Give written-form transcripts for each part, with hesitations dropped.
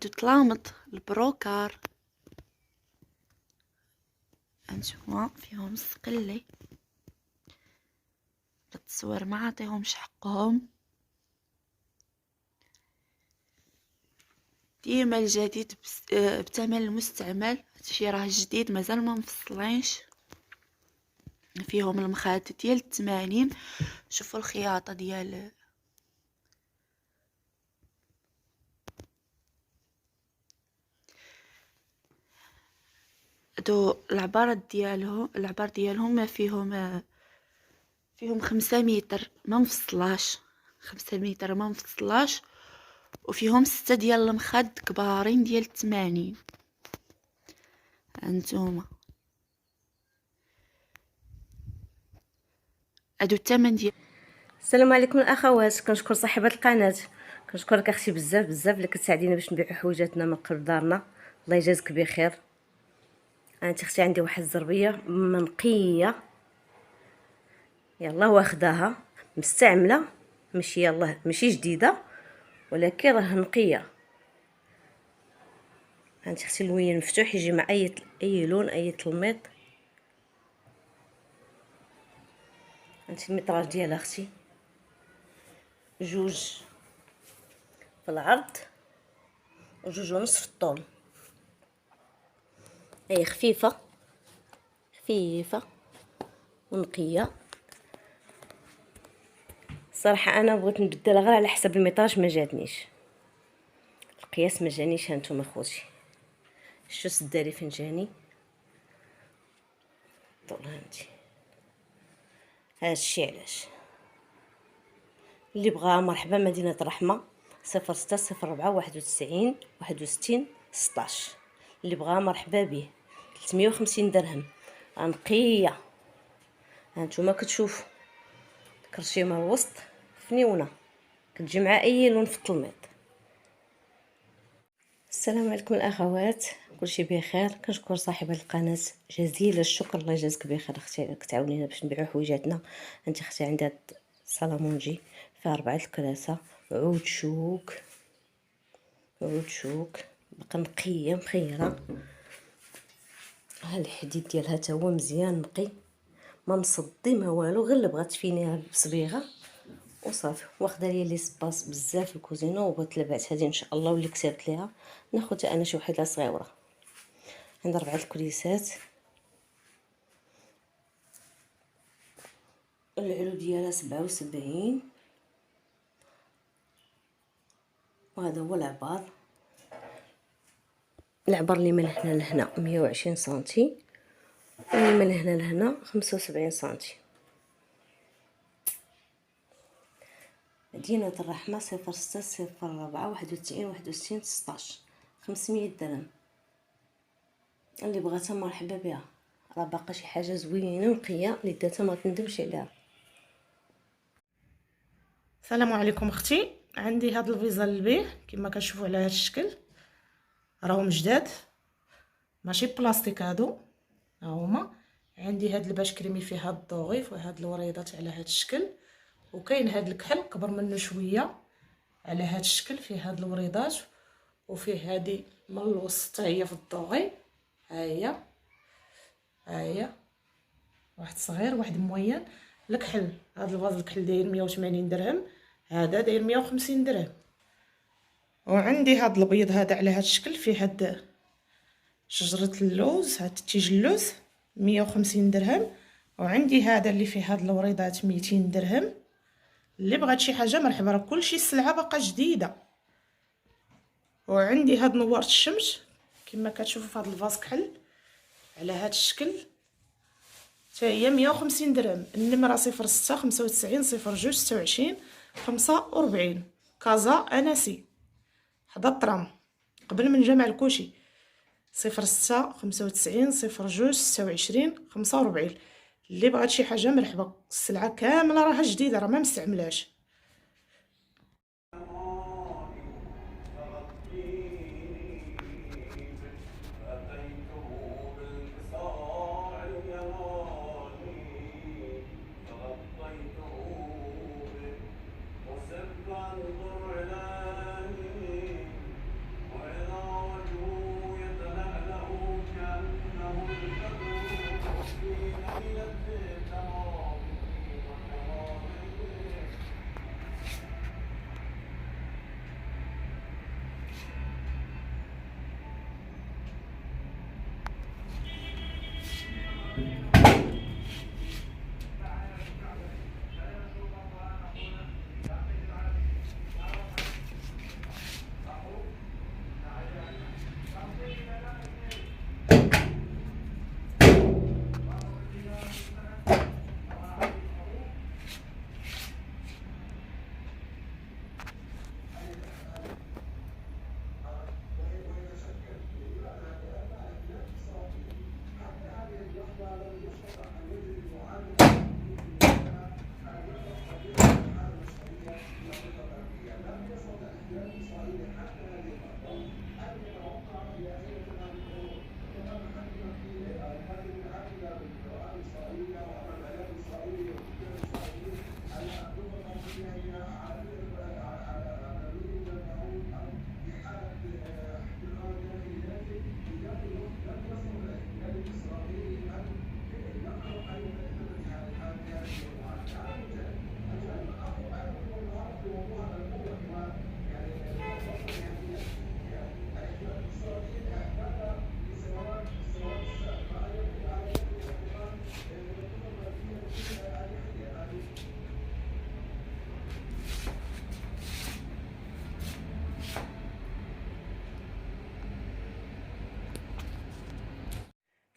تلامط البروكار. انتوما فيهم صقلي، التصوير ما عطيهمش حقهم. ديما الجديد بثمن المستعمل. هادشي راه جديد مازال ما مفصلينش. فيهم المخاد ديال 80. شوفوا الخياطه ديال هادو العبارات ديالهم. العبار ديالهم فيهم 5 متر ما مفصلاش، 5 متر ما مفصلاش، وفيهم 6 ديال المخد كبارين ديال 80. هانتوما هادو الثمن ديال. السلام عليكم الاخوات، كنشكر صاحبه القناه، كنشكرك اختي بزاف بزاف اللي كتساعدينا باش نبيعوا حويجاتنا من قلب دارنا. الله يجازيك بخير. انت اختي عندي واحد الزربيه منقيه، يلا واخداها مستعمله، ماشي يلاه ماشي جديده ولكن راه نقيه. انت اختي اللوين مفتوح يجي مع اي لون اي تلميط. انت الميطراج ديالها اختي 2 في العرض و2.5 في الطول. هي خفيفه ونقيه. صراحه انا بغيت نبدلها غير على حسب الميطاج، ما جاتنيش القياس، ما جانيش. هانتوما خوتي شتو السداري فين جاني طول. هانتي هادشي علاش اللي بغاها مرحبا. مدينه الرحمه 0604 91 61 16. اللي بغاها مرحبا به. 350 درهم نقيه. هانتوما كتشوفوا كرشيمه الوسط فنيونه، كتجي مع اي لون في التلميط. السلام عليكم الاخوات، كلشي بخير. كنشكر صاحبه القناه جزيل الشكر، الله يجازيك بخير اختي، كتعاونينا باش نبيعوا حويجاتنا. انت اختي عندها صالامونجي فيها 4 الكراسه، عود شوك بقى نقيه مخيره. ها الحديد ديالها تا هو مزيان نقي، ما مصدي ما والو، غير اللي بغات تفينيها بصبيغه وصافي. واخده ليا لي سباس بزاف الكوزينه، وبغيت لبعت هذه ان شاء الله، واللي كسبت ليها ناخذها انا شي وحده صغيره. عندها 4 الكريسات، العلو ديالها 77، وهذا هو العبار. العبر اللي من هنا لهنا 120 سنتي، واللي من هنا لهنا 75 سنتي. مدينة الرحمة 0604 91 61 16. 500 درهم. اللي بغاتها مرحبا بها، راه باقا شي حاجه زوينه نقيه اللي داتها ما تندمش عليها. السلام عليكم اختي، عندي هاد الفيزا للبيع كما كتشوفوا على هاد الشكل، راهم جداد ماشي بلاستيك. هادو ها هما. عندي هاد الباش كريمي فيه هاد الضغيف وهاد الوريضات على هاد الشكل، وكاين هاد الكحل كبر منه شويه على هاد الشكل فيه هاد الوريضات، وفيه هادي من الوسط هي في الضغي. ها هي واحد صغير واحد موين. الكحل هاد الفاز الكحل داير 180 درهم، هذا داير 150 درهم. وعندي هاد الابيض هذا على هاد الشكل فيه هاد شجره اللوز، هاد تيج اللوز 150 درهم. وعندي هذا اللي فيه هاد الوريضات 200 درهم. اللي بغات شي حاجه مرحبا، راه كلشي السلعه باقا جديده. وعندي هاد نواره الشمس كما كتشوفوا في هاد الفاز كحل على هاد الشكل، حتى هي 150 درهم. النمره 06 95 02 26 45، كازا انسي حدا الطرام قبل من جامع الكوشي. 06 95 02 26 45. اللي بغات شي حاجه مرحبا، السلعه كامله راها جديده، راه ما مستعملاش.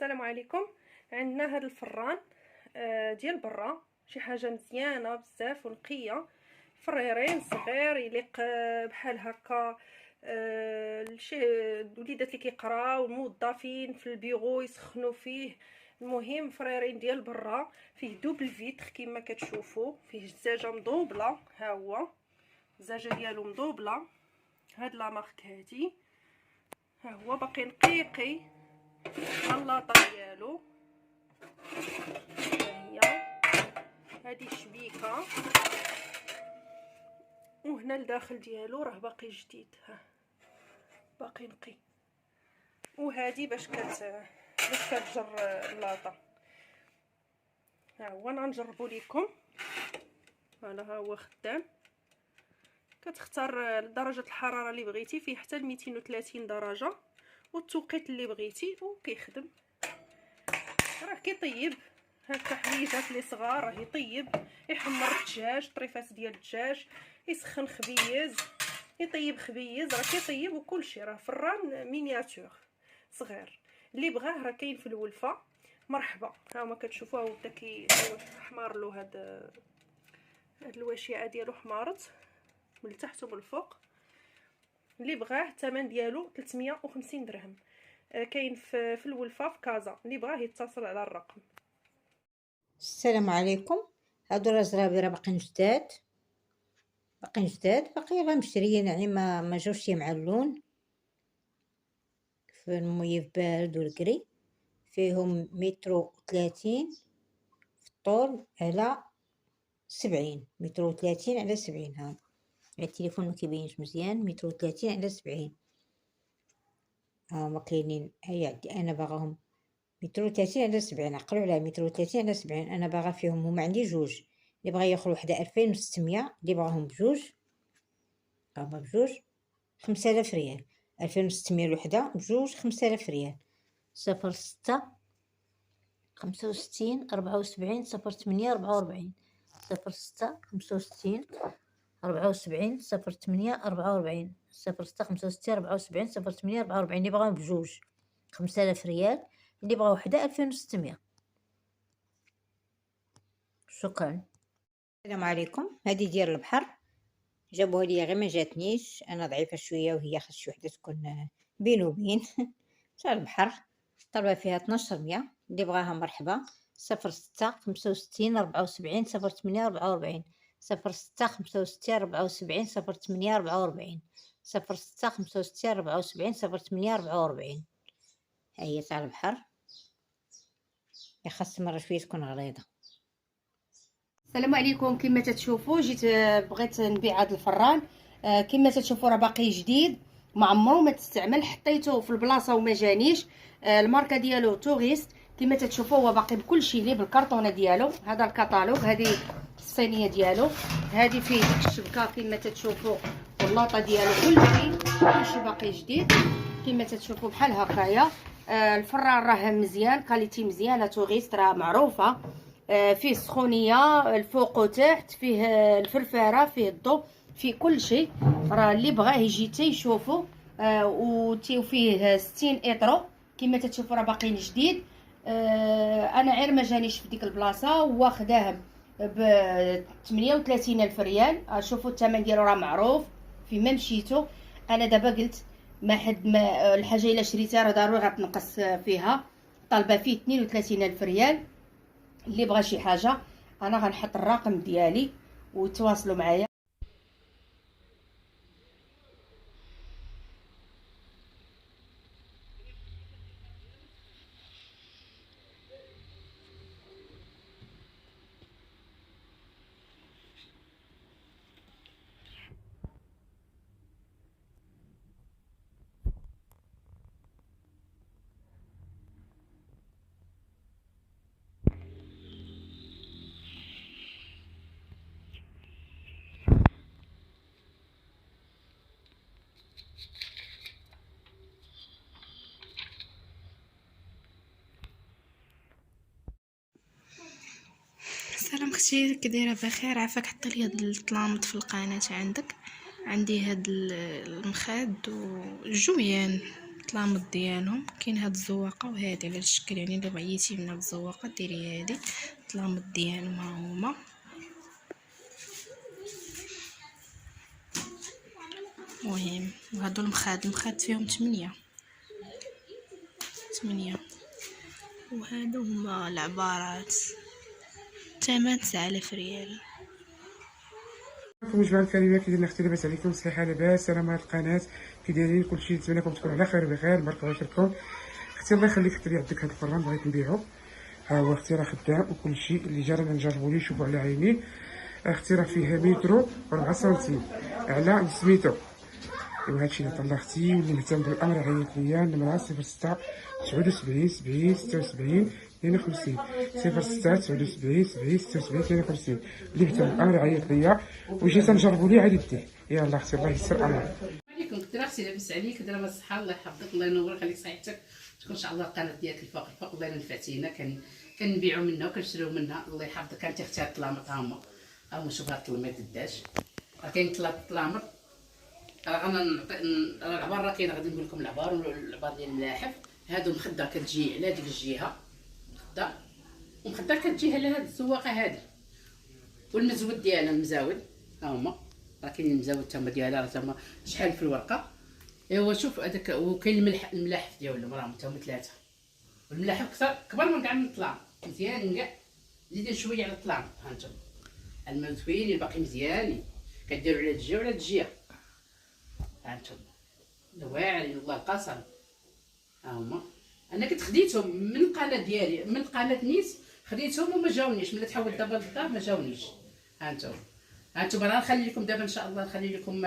السلام عليكم. عندنا هذا الفران ديال برا، شي حاجه مزيانه بزاف ونقيه، فريرين صغير يليق بحال هكا لشي وليدات اللي كيقراو الموظفين في البيرو يسخنوا فيه. المهم فريرين ديال برا، فيه دوبل فيتر كما كتشوفوا، فيه الزجاجه مضوبله، ها هو الزجاجه ديالو مضوبله. هاد لا مارك هادي، ها هو باقي نقيقي. اللاطه ديالو هي هذه الشبيكه، وهنا الداخل ديالو راه باقي جديد، ها باقي نقي. وهذه باش كتجر اللاطه. ها هو انا نجربو لكم. ها هو خدام. كتختار درجه الحراره اللي بغيتي، فيه حتى 230 درجه، والتوقيت اللي بغيتي، وكيخدم. راه كيطيب هكا حويجات لي صغار، راه يطيب، يحمر الدجاج، طريفات ديال الدجاج، يسخن خبيز، يطيب خبيز، راه كيطيب وكلشي. راه فران مينياتور صغير. اللي بغاه راه كاين في الولفه. مرحبا. ها هما كتشوفوا هو بدا حمار له هاد الواشعه ديالو حمارت من التحت ومن الفوق. اللي بغاه الثمن ديالو 350 درهم. كاين في الولفه في كازا. اللي بغاه يتصل على الرقم. السلام عليكم. هادو راه زرابي، راه باقيين جداد، باقي غير مشريين، يعني ما جاوش معلون، في الميف بارد والكري. فيهم 130 في الطول على 70، 130 على 70. ها التليفون ما كيبينش مزيان. 130 على 70. ما كاينين. هيا انا باغاهم 130 على 70. عقلوا على 130 على 70. انا باغا فيهم، هما عندي جوج. اللي بغا ياخذ وحده 2600، اللي بغاهم بجوج، هما بجوج 5000 ريال. 2600 الوحده، بجوج 5000 ريال. 06 65 74 08 44. 06 65 74 08 44. 06 65 74 08 44. اللي بغاهم بجوج 5000 ريال، اللي بغا وحده 2600. شكرا. السلام عليكم. هذه ديال البحر، جابوها لي غير ما جاتنيش، انا ضعيفه شويه وهي خاص شي وحده تكون بين وبين. تاع البحر طلبه فيها 1200. اللي بغاها مرحبا. 06 65 74 08 44. 06 65 74 08 44. 06 65 74 08 44. هي تاع البحر، خاص مره شويه تكون غليظه. السلام عليكم. كما تتشوفوا جيت بغيت نبيع هذا الفران. كما تتشوفوا راه باقي جديد، ما عمره ما تستعمل. حطيته في البلاصه وما جانيش. الماركه ديالو توريست. كما تتشوفوا هو باقي بكل شيء ليه بالكرتونه ديالو. هذا الكتالوج، هذه الصينيه ديالو، هذه فيه ديك الشبكه كما تتشوفوا، واللاطه ديالو كلشي باقي جديد كما تتشوفوا بحال هكايا. الفران راه مزيان، كاليتي مزيانه، توريست راه معروفه. فيه السخونيه الفوق وتحت، فيه الفرفاره، فيه الضوء، فيه كل شيء. راه اللي بغاه يجي تيشوفو. وفيه 60 اطرو كما تتشوفوا، راه باقيين جديد. انا غير ما جانيش في ديك البلاصه، واخداه ب 38000 ريال. شوفوا الثمن ديالو راه معروف في ما مشيتو. انا دابا قلت ما حد ما الحاجه الا شريتها راه ضروري غتنقص فيها. طالبه فيه 32000 ريال. اللي بغى شي حاجه انا غنحط الرقم ديالي وتواصلوا معايا. سلام اختي، كي دايره؟ بخير. عافاك. حطي لي هاد الطلامط في القناه عندك. عندي هاد المخاد وجويان الطلامط ديالهم. كاين هاد الزواقه وهادي على الشكل، يعني الا بغيتي من هاد الزواقه ديري هادي. الطلامط ديالهم ها هما. مهم وهادو المخاد فيهم 8 وهادو هما العبارات. الثمن 9000 ريال. مجموعة الكلمات اللي اختي لاباس عليكم، صحيحة لاباس، سلام على القناة، كي دايرين كلشي، نتمنىكم تكونوا على خير بخير، بارك الله فيكم. اختي الله يخليك، اختي عندك هاد الفران بغيت نبيعو، ها هو اختي راه خدام وكلشي، اللي جا رانا نجربو ليه، شوفوا على عيني. اختي راه فيها مترو و4 سنتيم على سميتو. ايوا هادشي اللي طلع اختي، واللي مهتم بالامر عيط ليا، النمرة 06 79 70 76 52 06 79 70 76 52. اللي مهتم بالامر عيط ليا وجيت نجربو ليه عاد يديه. يلاه اختي الله يسر امرك. عليكم كنت اختي لاباس عليك، دابا الصحه الله يحفظك، الله ينور يخليك صحتك، تكون ان شاء الله القناه ديالك الفوق الله ينفعتينا. كنبيعوا منها وكنشريو منها، الله يحفظك. كانت اختي هاد الطلامط ها هما شوف هاد الطلميط الداش، راه كاين 3 طلامط. راه انا العبار راه كاين، غادي نقول لكم العبار والعبار ديال الملاحف. هادو مخده كتجي على ديك الجهه مخده، ومخده كتجي على هاد الزواقه هادي، والمزود ديالها المزاود ها هما. راه كاين المزاود تما ديالها، راه تما شحال في الورقه. ايوا شوف هذاك، وكاين الملاحف ديالهم راهم تما 3، والملاحف كبر من كاع من الطلام، مزيان كاع. زيدين شويه على الطلام ها انتم، المزوين الباقي مزيانين، كديروا على الجهه وعلى الجهه ها انتم واعرين والله القسم ها هما. انا كنت خديتهم من القناه ديالي، من قناه نيس خديتهم وما جاونيش، ملي تحولت دابا للدار ما جاونيش. ها انتم راه نخلي لكم دابا ان شاء الله، نخلي لكم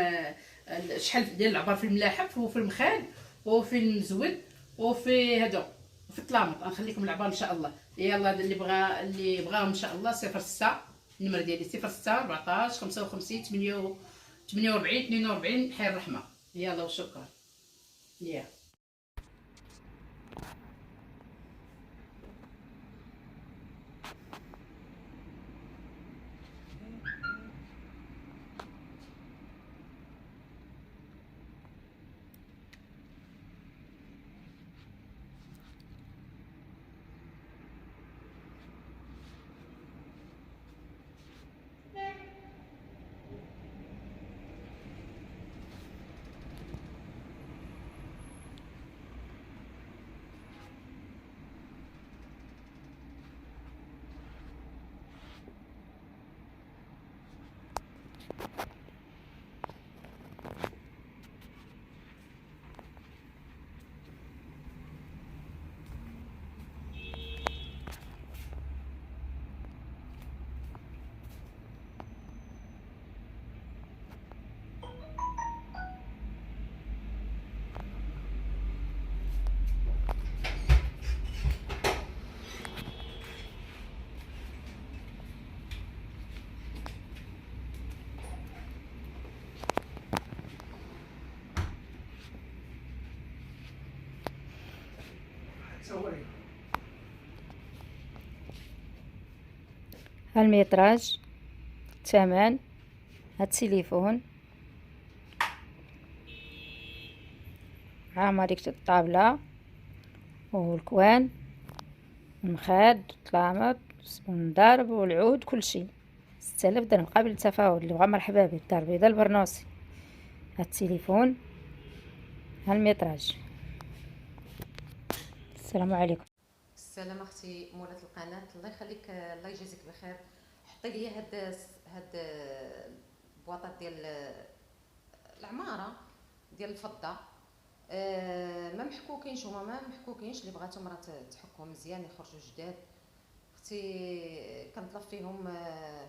شحال ديال العبار في الملاحف وفي المخاد وفي المزود وفي هذا وفي الطلامط. غنخليكم العبار ان شاء الله. يلا اللي بغاهم ان شاء الله 06 النمره ديالي 06 14 55 48 42 حي الرحمه. يلا وشكرا. يلا الميتراج، الثمن، التليفون، عامة ديك الطابلة والكوان، المخاد، الطلامط والمضارب والعود، كلشي 6000 درهم قابل للتفاوض. اللي بغا مرحبا به. الدار البيضاء البرنوسي. التليفون، الميتراج. السلام عليكم. السلام اختي مولات القناه، الله يخليك، الله يجازيك بخير. حطي لي هاد البواطات ديال العماره ديال الفضه، ما محكوكينش، هما ما محكوكينش، اللي بغاتهم راه تحكهم مزيان يخرجوا جداد. اختي كنطلب فيهم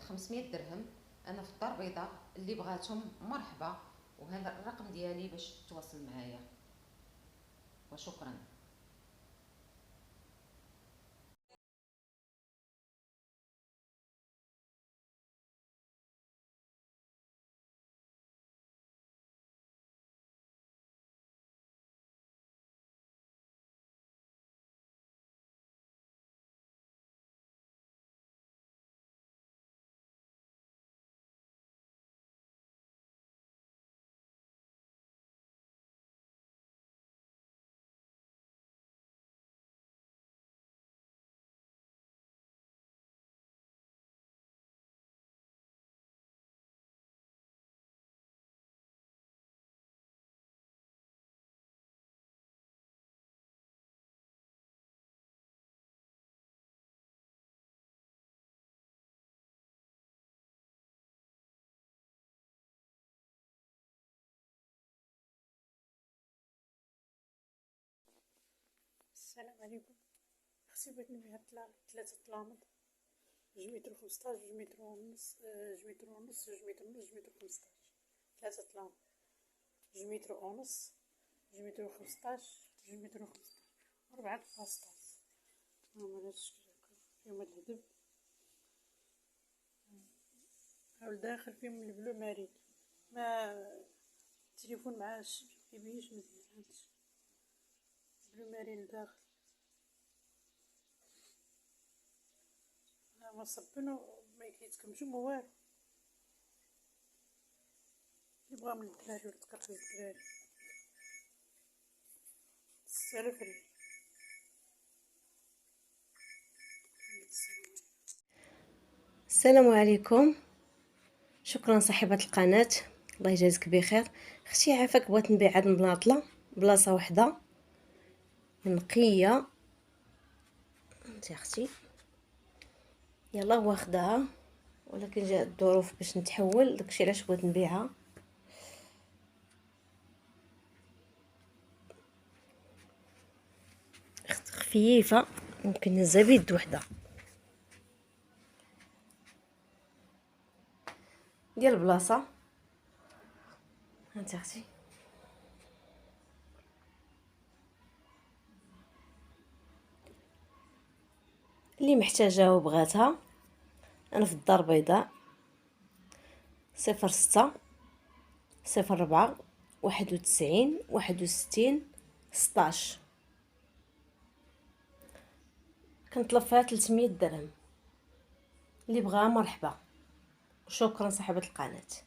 500 درهم. انا في الدار البيضاء، اللي بغاتهم مرحبا، وهذا الرقم ديالي باش تواصل معايا. وشكرا. السلام عليكم. اختي بغيت نبيع 3 طلامط، 2 متر 15، 2 متر ونص، 2 متر ونص، 2 متر ونص، 2 متر 15. 3 طلامط، 2 متر ونص، 2 متر 15، 2 متر 15، 4 بلاصطات. هما هاد الشكل هكا، فيهم هاد الهدب، هاو الداخل فيهم البلو مارين. ما التليفون معاش ميبينش مزيان، هادشي بلو مارين الداخل. ما صبن وما كيتكمشو ما والو. اللي بغا من الدراري ولا تقرب الدراري 6000 ريال. السلام عليكم، شكرا صاحبة القناة، الله يجازيك بخير. اختي عافاك، بغيت نبيع هاد المناطلة بلاصة وحدة نقية. انت اختي يلا واخدها، ولكن جاءت الظروف باش نتحول، داكشي علاش بغيت نبيعها. خفيفة، ممكن نهزها بيد وحده ديال البلاصه. هانت اختي اللي محتاجه وبغاتها، انا في الدار البيضاء 06 04 91 61 16. كنطلب فيها 300 درهم، اللي بغاها مرحبا. وشكرا صاحبة القناة.